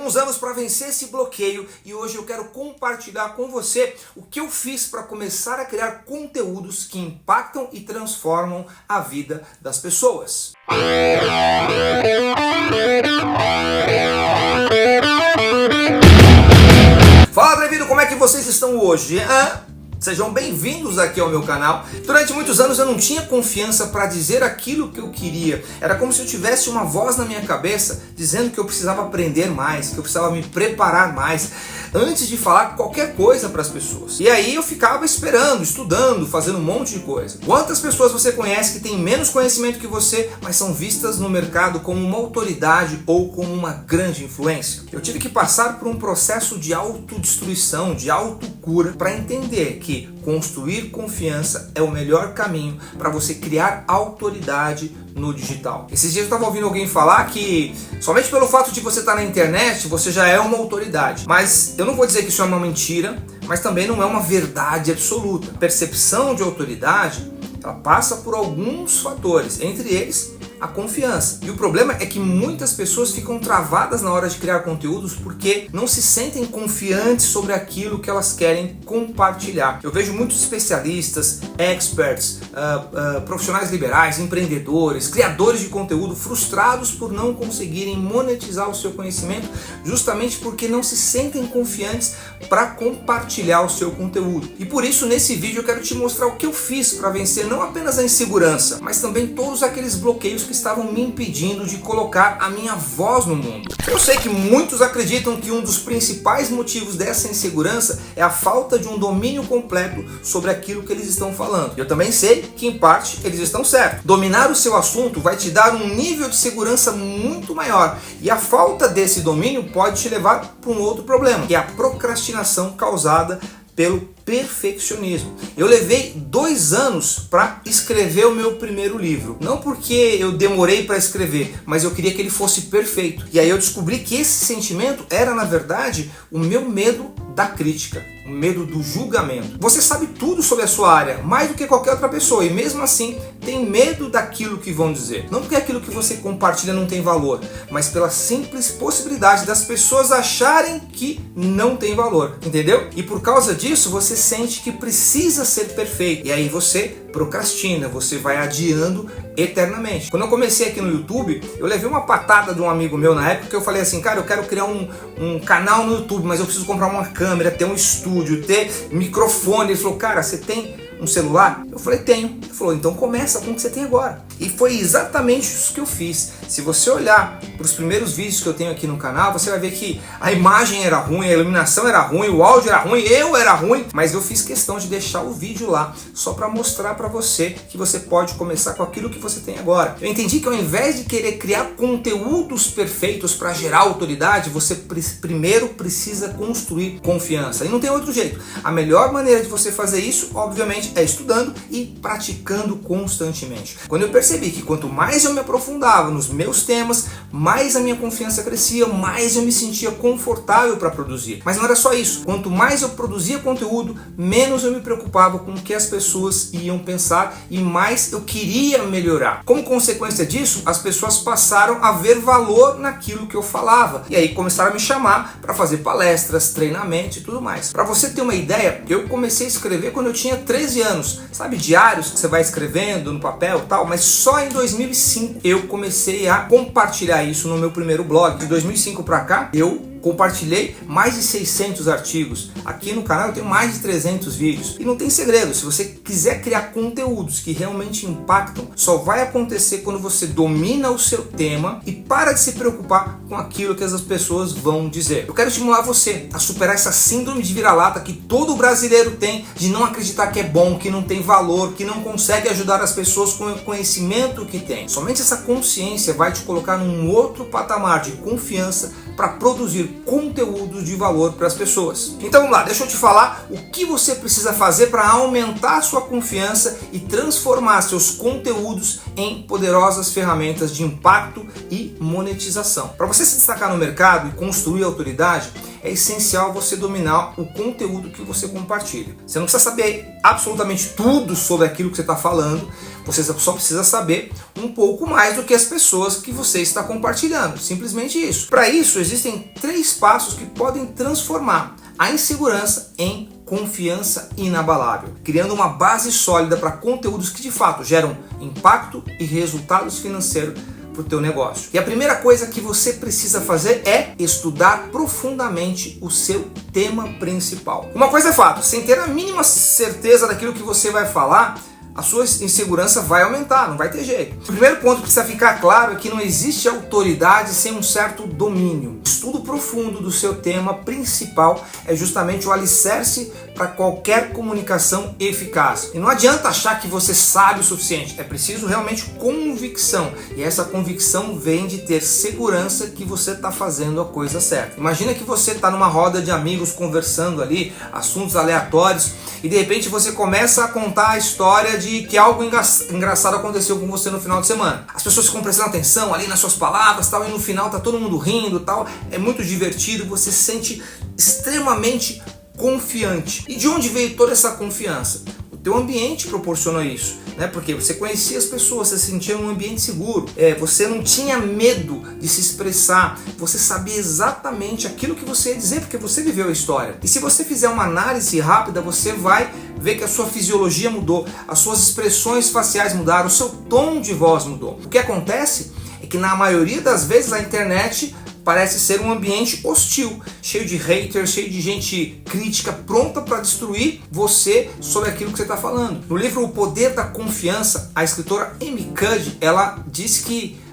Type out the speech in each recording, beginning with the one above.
alguns anos para vencer esse bloqueio e hoje eu quero compartilhar com você o que eu fiz para começar a criar conteúdos que impactam e transformam a vida das pessoas. Fala, atrevido, como é que vocês estão hoje? Sejam bem-vindos aqui ao meu canal. Durante muitos anos eu não tinha confiança para dizer aquilo que eu queria. Era como se eu tivesse uma voz na minha cabeça dizendo que eu precisava aprender mais, que eu precisava me preparar mais antes de falar qualquer coisa para as pessoas. E aí eu ficava esperando, estudando, fazendo um monte de coisa. Quantas pessoas você conhece que têm menos conhecimento que você, mas são vistas no mercado como uma autoridade ou como uma grande influência? Eu tive que passar por um processo de autodestruição, de autocura, para entender que construir confiança é o melhor caminho para você criar autoridade no digital. Esses dias eu estava ouvindo alguém falar que somente pelo fato de você estar na internet, você já é uma autoridade. Mas eu não vou dizer que isso é uma mentira, mas também não é uma verdade absoluta. A percepção de autoridade, ela passa por alguns fatores, entre eles a confiança. E o problema é que muitas pessoas ficam travadas na hora de criar conteúdos porque não se sentem confiantes sobre aquilo que elas querem compartilhar. Eu vejo muitos especialistas, experts, profissionais liberais, empreendedores, criadores de conteúdo frustrados por não conseguirem monetizar o seu conhecimento justamente porque não se sentem confiantes para compartilhar o seu conteúdo. E por isso nesse vídeo eu quero te mostrar o que eu fiz para vencer não apenas a insegurança, mas também todos aqueles bloqueios que estavam me impedindo de colocar a minha voz no mundo. Eu sei que muitos acreditam que um dos principais motivos dessa insegurança é a falta de um domínio completo sobre aquilo que eles estão falando. Eu também sei que em parte eles estão certos. Dominar o seu assunto vai te dar um nível de segurança muito maior e a falta desse domínio pode te levar para um outro problema, que é a procrastinação causada pelo perfeccionismo. Eu levei 2 anos para escrever o meu primeiro livro. Não porque eu demorei para escrever, mas eu queria que ele fosse perfeito. E aí eu descobri que esse sentimento era, na verdade, o meu medo da crítica, o medo do julgamento. Você sabe tudo sobre a sua área, mais do que qualquer outra pessoa, e mesmo assim tem medo daquilo que vão dizer. Não porque aquilo que você compartilha não tem valor, mas pela simples possibilidade das pessoas acharem que não tem valor, entendeu? E por causa disso, você sente que precisa ser perfeito. E aí você procrastina, você vai adiando eternamente. Quando eu comecei aqui no YouTube, eu levei uma patada de um amigo meu na época que eu falei assim, cara, eu quero criar um canal no YouTube, mas eu preciso comprar uma câmera, ter um estúdio, ter microfone. Ele falou, cara, você tem um celular? Eu falei, tenho. Ele falou, então começa com o que você tem agora. E foi exatamente isso que eu fiz. Se você olhar para os primeiros vídeos que eu tenho aqui no canal, você vai ver que a imagem era ruim, a iluminação era ruim, o áudio era ruim, eu era ruim, mas eu fiz questão de deixar o vídeo lá só para mostrar para você que você pode começar com aquilo que você tem agora. Eu entendi que ao invés de querer criar conteúdos perfeitos para gerar autoridade, você primeiro precisa construir confiança. E não tem outro jeito. A melhor maneira de você fazer isso, obviamente, é estudando e praticando constantemente. Quando eu percebi que quanto mais eu me aprofundava nos meus temas, mais a minha confiança crescia, mais eu me sentia confortável para produzir. Mas não era só isso. Quanto mais eu produzia conteúdo, menos eu me preocupava com o que as pessoas iam pensar e mais eu queria melhorar. Como consequência disso, as pessoas passaram a ver valor naquilo que eu falava. E aí começaram a me chamar para fazer palestras, treinamentos e tudo mais. Para você ter uma ideia, eu comecei a escrever quando eu tinha 13 anos. Sabe, diários que você vai escrevendo no papel e tal, mas só em 2005 eu comecei a compartilhar isso no meu primeiro blog. De 2005 para cá, eu compartilhei mais de 600 artigos. Aqui no canal eu tenho mais de 300 vídeos. E não tem segredo, se você quiser criar conteúdos que realmente impactam, só vai acontecer quando você domina o seu tema e para de se preocupar com aquilo que as pessoas vão dizer. Eu quero estimular você a superar essa síndrome de vira-lata que todo brasileiro tem de não acreditar que é bom, que não tem valor, que não consegue ajudar as pessoas com o conhecimento que tem. Somente essa consciência vai te colocar num outro patamar de confiança para produzir conteúdos de valor para as pessoas. Então vamos lá, deixa eu te falar o que você precisa fazer para aumentar a sua confiança e transformar seus conteúdos em poderosas ferramentas de impacto e monetização. Para você se destacar no mercado e construir autoridade, é essencial você dominar o conteúdo que você compartilha. Você não precisa saber absolutamente tudo sobre aquilo que você está falando, Você só precisa saber um pouco mais do que as pessoas que você está compartilhando. Simplesmente isso. Para isso, existem 3 passos que podem transformar a insegurança em confiança inabalável, criando uma base sólida para conteúdos que de fato geram impacto e resultados financeiros para o teu negócio. E a primeira coisa que você precisa fazer é estudar profundamente o seu tema principal. Uma coisa é fato, sem ter a mínima certeza daquilo que você vai falar, a sua insegurança vai aumentar, não vai ter jeito. O primeiro ponto que precisa ficar claro é que não existe autoridade sem um certo domínio. O estudo profundo do seu tema principal é justamente o alicerce para qualquer comunicação eficaz. E não adianta achar que você sabe o suficiente, é preciso realmente convicção. E essa convicção vem de ter segurança que você está fazendo a coisa certa. Imagina que você está numa roda de amigos conversando ali, assuntos aleatórios, e de repente você começa a contar a história de que algo engraçado aconteceu com você no final de semana. As pessoas ficam prestando atenção ali nas suas palavras, tal, e no final tá todo mundo rindo, tal. É muito divertido, você se sente extremamente confiante. E de onde veio toda essa confiança? O teu ambiente proporcionou isso, né? Porque você conhecia as pessoas, você se sentia num ambiente seguro, você não tinha medo de se expressar, você sabia exatamente aquilo que você ia dizer, porque você viveu a história. E se você fizer uma análise rápida, você vai ver que a sua fisiologia mudou, as suas expressões faciais mudaram, o seu tom de voz mudou. O que acontece é que na maioria das vezes a internet parece ser um ambiente hostil, cheio de haters, cheio de gente crítica, pronta para destruir você sobre aquilo que você está falando. No livro O Poder da Confiança, a escritora Amy Cuddy, ela disse que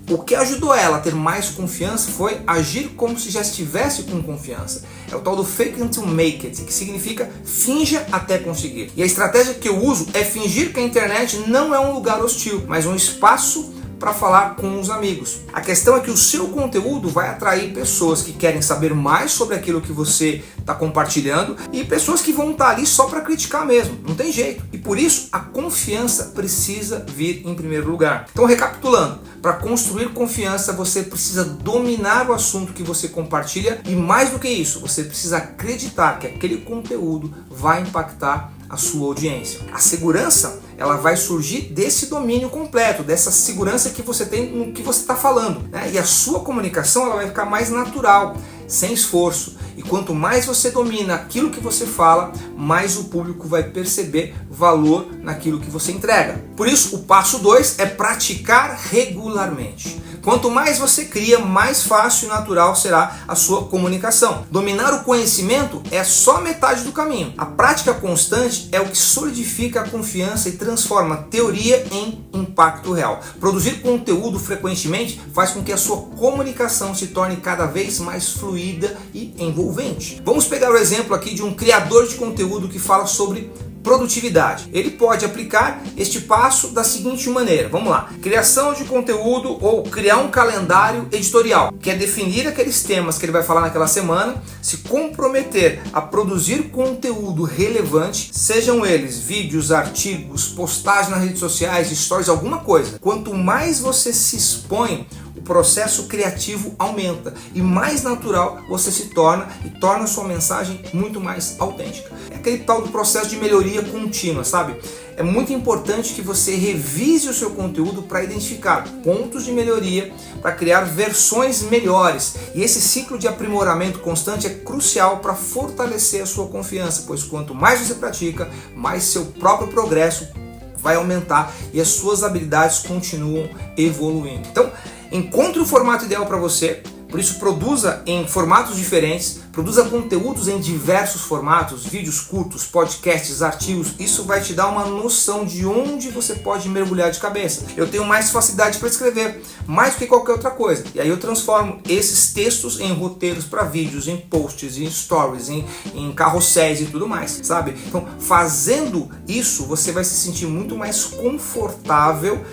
o que ajudou ela a ter mais confiança foi agir como se já estivesse com confiança. É o tal do fake until make it, que significa finja até conseguir. E a estratégia que eu uso é fingir que a internet não é um lugar hostil, mas um espaço para falar com os amigos. A questão é que o seu conteúdo vai atrair pessoas que querem saber mais sobre aquilo que você está compartilhando e pessoas que vão estar ali só para criticar mesmo. Não tem jeito. E por isso a confiança precisa vir em primeiro lugar. Então, recapitulando, para construir confiança você precisa dominar o assunto que você compartilha e, mais do que isso, você precisa acreditar que aquele conteúdo vai impactar a sua audiência. A segurança, ela vai surgir desse domínio completo, dessa segurança que você tem no que você está falando, né? E a sua comunicação, ela vai ficar mais natural, sem esforço. E quanto mais você domina aquilo que você fala, mais o público vai perceber valor naquilo que você entrega. Por isso, o passo 2 é praticar regularmente. Quanto mais você cria, mais fácil e natural será a sua comunicação. Dominar o conhecimento é só metade do caminho. A prática constante é o que solidifica a confiança e transforma teoria em impacto real. Produzir conteúdo frequentemente faz com que a sua comunicação se torne cada vez mais fluida e envolvente. Vamos pegar o exemplo aqui de um criador de conteúdo que fala sobre produtividade. Ele pode aplicar este passo da seguinte maneira. Vamos lá. Criação de conteúdo ou criar um calendário editorial, que é definir aqueles temas que ele vai falar naquela semana, se comprometer a produzir conteúdo relevante, sejam eles vídeos, artigos, postagens nas redes sociais, stories, alguma coisa. Quanto mais você se expõe, o processo criativo aumenta e mais natural você se torna e torna a sua mensagem muito mais autêntica. É aquele tal do processo de melhoria contínua, sabe? É muito importante que você revise o seu conteúdo para identificar pontos de melhoria, para criar versões melhores. E esse ciclo de aprimoramento constante é crucial para fortalecer a sua confiança, pois quanto mais você pratica, mais seu próprio progresso vai aumentar e as suas habilidades continuam evoluindo. Então, encontre o formato ideal para você, por isso produza em formatos diferentes, produza conteúdos em diversos formatos, vídeos curtos, podcasts, artigos. Isso vai te dar uma noção de onde você pode mergulhar de cabeça. Eu tenho mais facilidade para escrever, mais do que qualquer outra coisa. E aí eu transformo esses textos em roteiros para vídeos, em posts, em stories, em carrosséis e tudo mais, sabe? Então, fazendo isso, você vai se sentir muito mais confortável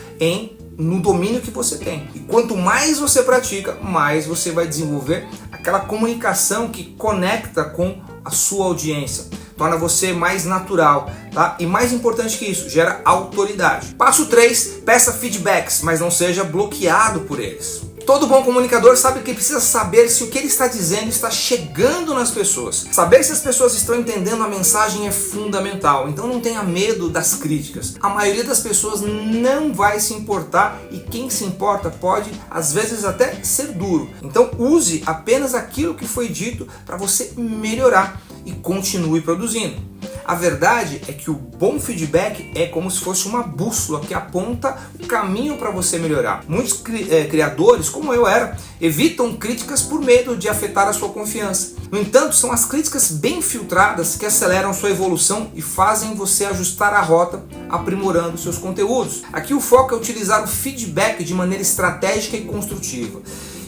no domínio que você tem. E quanto mais você pratica, mais você vai desenvolver aquela comunicação que conecta com a sua audiência. Torna você mais natural, tá? E mais importante que isso, gera autoridade. Passo 3, peça feedbacks, mas não seja bloqueado por eles. Todo bom comunicador sabe que precisa saber se o que ele está dizendo está chegando nas pessoas. Saber se as pessoas estão entendendo a mensagem é fundamental, então não tenha medo das críticas. A maioria das pessoas não vai se importar e quem se importa pode, às vezes, até ser duro. Então use apenas aquilo que foi dito para você melhorar e continue produzindo. A verdade é que o bom feedback é como se fosse uma bússola que aponta o caminho para você melhorar. Muitos criadores, como eu era, evitam críticas por medo de afetar a sua confiança. No entanto, são as críticas bem filtradas que aceleram sua evolução e fazem você ajustar a rota, aprimorando seus conteúdos. Aqui o foco é utilizar o feedback de maneira estratégica e construtiva.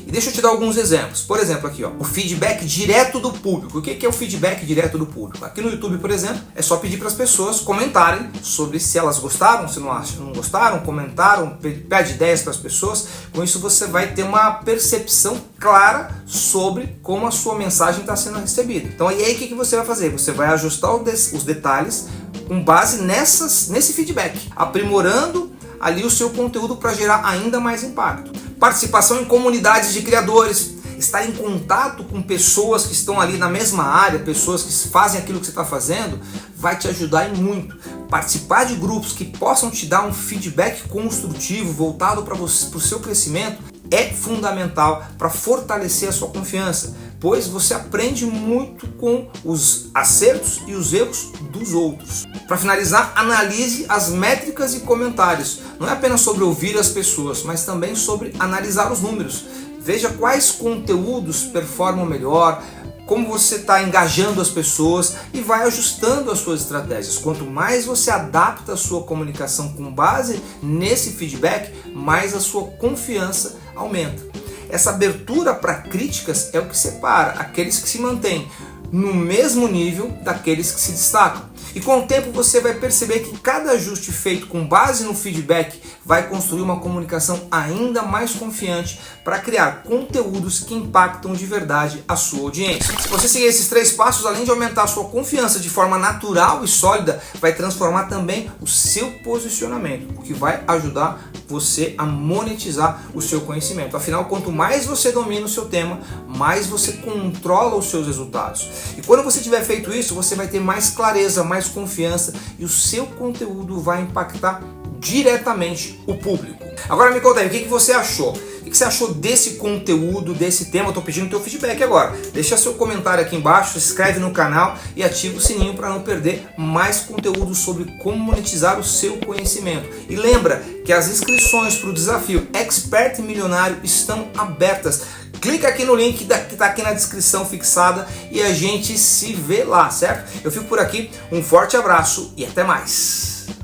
E deixa eu te dar alguns exemplos. Por exemplo, aqui, ó, o feedback direto do público. O que é o feedback direto do público? Aqui no YouTube, por exemplo, é só pedir para as pessoas comentarem sobre se elas gostaram, se não gostaram, comentaram, pede ideias para as pessoas. Com isso você vai ter uma percepção clara sobre como a sua mensagem está sendo recebida. Então, e aí o que você vai fazer? Você vai ajustar os detalhes com base nesse feedback, aprimorando ali o seu conteúdo para gerar ainda mais impacto. Participação em comunidades de criadores, estar em contato com pessoas que estão ali na mesma área, pessoas que fazem aquilo que você está fazendo, vai te ajudar e muito. Participar de grupos que possam te dar um feedback construtivo voltado para o seu crescimento é fundamental para fortalecer a sua confiança, pois você aprende muito com os acertos e os erros dos outros. Para finalizar, analise as métricas e comentários. Não é apenas sobre ouvir as pessoas, mas também sobre analisar os números. Veja quais conteúdos performam melhor, como você está engajando as pessoas e vai ajustando as suas estratégias. Quanto mais você adapta a sua comunicação com base nesse feedback, mais a sua confiança aumenta. Essa abertura para críticas é o que separa aqueles que se mantêm no mesmo nível daqueles que se destacam. E com o tempo você vai perceber que cada ajuste feito com base no feedback vai construir uma comunicação ainda mais confiante para criar conteúdos que impactam de verdade a sua audiência. Se você seguir esses 3 passos, além de aumentar a sua confiança de forma natural e sólida, vai transformar também o seu posicionamento, o que vai ajudar você a monetizar o seu conhecimento. Afinal, quanto mais você domina o seu tema, mais você controla os seus resultados. E quando você tiver feito isso, você vai ter mais clareza, mais confiança e o seu conteúdo vai impactar diretamente o público. Agora me conta aí, o que você achou? O que você achou desse conteúdo, desse tema? Eu estou pedindo o teu feedback agora. Deixa seu comentário aqui embaixo, se inscreve no canal e ativa o sininho para não perder mais conteúdo sobre como monetizar o seu conhecimento. E lembra que as inscrições para o desafio Expert Milionário estão abertas. Clica aqui no link que está aqui na descrição fixada e a gente se vê lá, certo? Eu fico por aqui, um forte abraço e até mais!